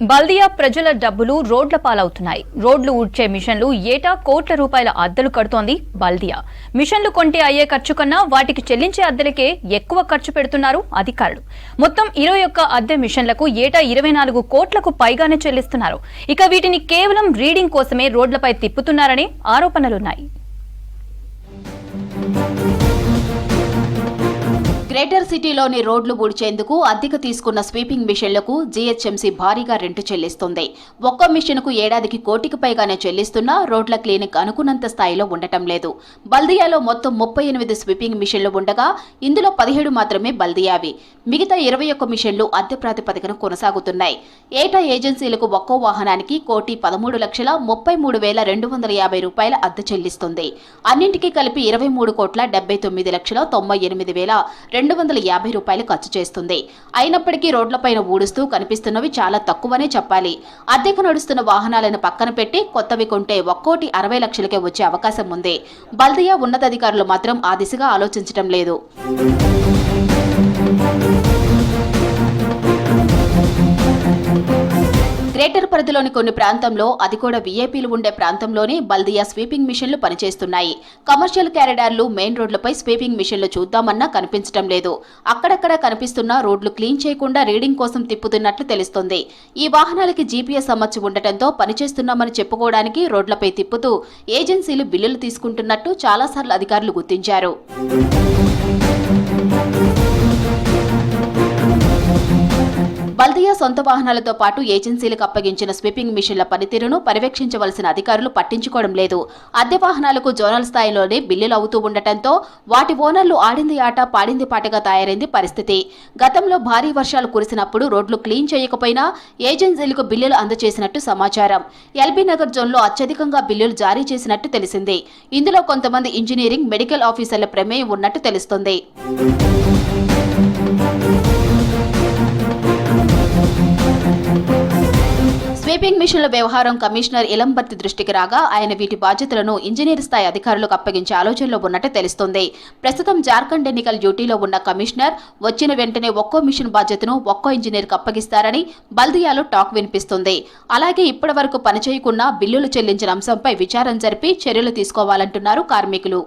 బల్దియా ప్రజల డబ్బులు రోడ్ల పాలవుతున్నాయి. రోడ్లు ఊడ్చే మిషన్లు ఏటా కోట్ల రూపాయల అద్దెలు కడుతోంది బల్దియా. మిషన్లు కొంటే అయ్యే ఖర్చు కన్నా వాటికి చెల్లించే అద్దెలకే ఎక్కువ ఖర్చు పెడుతున్నారు అధికారులు. మొత్తం 21 అద్దె మిషన్లకు ఏటా 24 కోట్లకు పైగానే చెల్లిస్తున్నారు. ఇక వీటిని కేవలం రీడింగ్ కోసమే రోడ్లపై తిప్పుతున్నారనే ఆరోపణలున్నాయి. గ్రేటర్ సిటీలోని రోడ్లు ఊడ్చేందుకు అద్దెకు తీసుకున్న స్వీపింగ్ మిషన్లకు జీహెచ్ఎంసీ భారీగా రెంటు చెల్లిస్తుంది. ఒక్కో మిషన్కు ఏడాదికి కోటికి పైగానే చెల్లిస్తున్నా రోడ్ల క్లీనింగ్ అనుకున్నంత స్థాయిలో ఉండటం లేదు. బల్దియాలో మొత్తం 38 స్వీపింగ్ మిషన్లు ఉండగా ఇందులో 17 మాత్రమే బల్దియావి. మిగతా 21 మిషన్లు అద్దె ప్రాతిపదికన కొనసాగుతున్నాయి. ఏటా ఏజెన్సీలకు ఒక్కో వాహనానికి ₹1,33,250 రూపాయల అద్దె చెల్లిస్తుంది. అన్నింటికీ కలిపి 23,99,98,250 రూపాయలు ఖర్చు చేస్తుంది. అయినప్పటికీ రోడ్లపైన ఊడుస్తూ కనిపిస్తున్నవి చాలా తక్కువనే చెప్పాలి. అద్దెకు నడుస్తున్న వాహనాలను పక్కన పెట్టి కొత్తవి కొంటే ఒక్కోటి 60 లక్షలకే వచ్చే అవకాశం ఉంది. బల్దియా ఉన్నతాధికారులు మాత్రం ఆ దిశగా ఆలోచించడం లేదు. గ్రేటర్ పరిధిలోని కొన్ని ప్రాంతంలో, అది కూడా వీఐపీలు ఉండే ప్రాంతంలోనే బల్దియా స్వీపింగ్ మిషన్లు పనిచేస్తున్నాయి. కమర్షియల్ క్యారిడార్లు, మెయిన్ రోడ్లపై స్వీపింగ్ మిషన్లు చూద్దామన్నా కనిపించడం లేదు. అక్కడక్కడ కనిపిస్తున్న రోడ్లు క్లీన్ చేయకుండా రీడింగ్ కోసం తిప్పుతున్నట్లు తెలుస్తోంది. ఈ వాహనాలకి జీపీఎస్ అమర్చి ఉండటంతో పనిచేస్తున్నామని చెప్పుకోవడానికి రోడ్లపై తిప్పుతూ ఏజెన్సీలు బిల్లులు తీసుకుంటున్నట్టు చాలాసార్లు అధికారులు గుర్తించారు. బల్దియా సొంత వాహనాలతో పాటు ఏజెన్సీలకు అప్పగించిన స్వీపింగ్ మిషన్ల పనితీరును పర్యవేక్షించవలసిన అధికారులు పట్టించుకోవడం లేదు. అద్దె వాహనాలకు జోనల్ స్థాయిలోనే బిల్లులు అవుతూ ఉండటంతో వాటి ఓనర్లు ఆడింది ఆట పాడింది పాటగా తయారైంది పరిస్థితి. గతంలో భారీ వర్షాలు కురిసినప్పుడు రోడ్లు క్లీన్ చేయకపోయినా ఏజెన్సీలకు బిల్లులు అందజేసినట్టు సమాచారం. ఎల్బీ నగర్ జోన్లో అత్యధికంగా బిల్లులు జారీ చేసినట్టు తెలిసింది. ఇందులో కొంతమంది ఇంజనీరింగ్, మెడికల్ ఆఫీసర్ల ప్రమేయం ఉన్నట్టు తెలుస్తోంది. స్వీపింగ్ మిషన్ల వ్యవహారం కమిషనర్ ఇలంబర్తి దృష్టికి రాగా ఆయన వీటి బాధ్యతలను ఇంజనీర్ స్థాయి అధికారులకు అప్పగించే ఆలోచనలో ఉన్నట్టు తెలుస్తోంది. ప్రస్తుతం జార్ఖండ్ ఎన్నికల డ్యూటీలో ఉన్న కమిషనర్ వచ్చిన వెంటనే ఒక్కో మిషన్ బాధ్యతను ఒక్కో ఇంజనీర్కి అప్పగిస్తారని బల్దియాలో టాక్ వినిపిస్తుంది. అలాగే ఇప్పటి వరకు పనిచేయకుండా బిల్లులు చెల్లించిన అంశంపై విచారణ జరిపి చర్యలు తీసుకోవాలంటున్నారు కార్మికులు.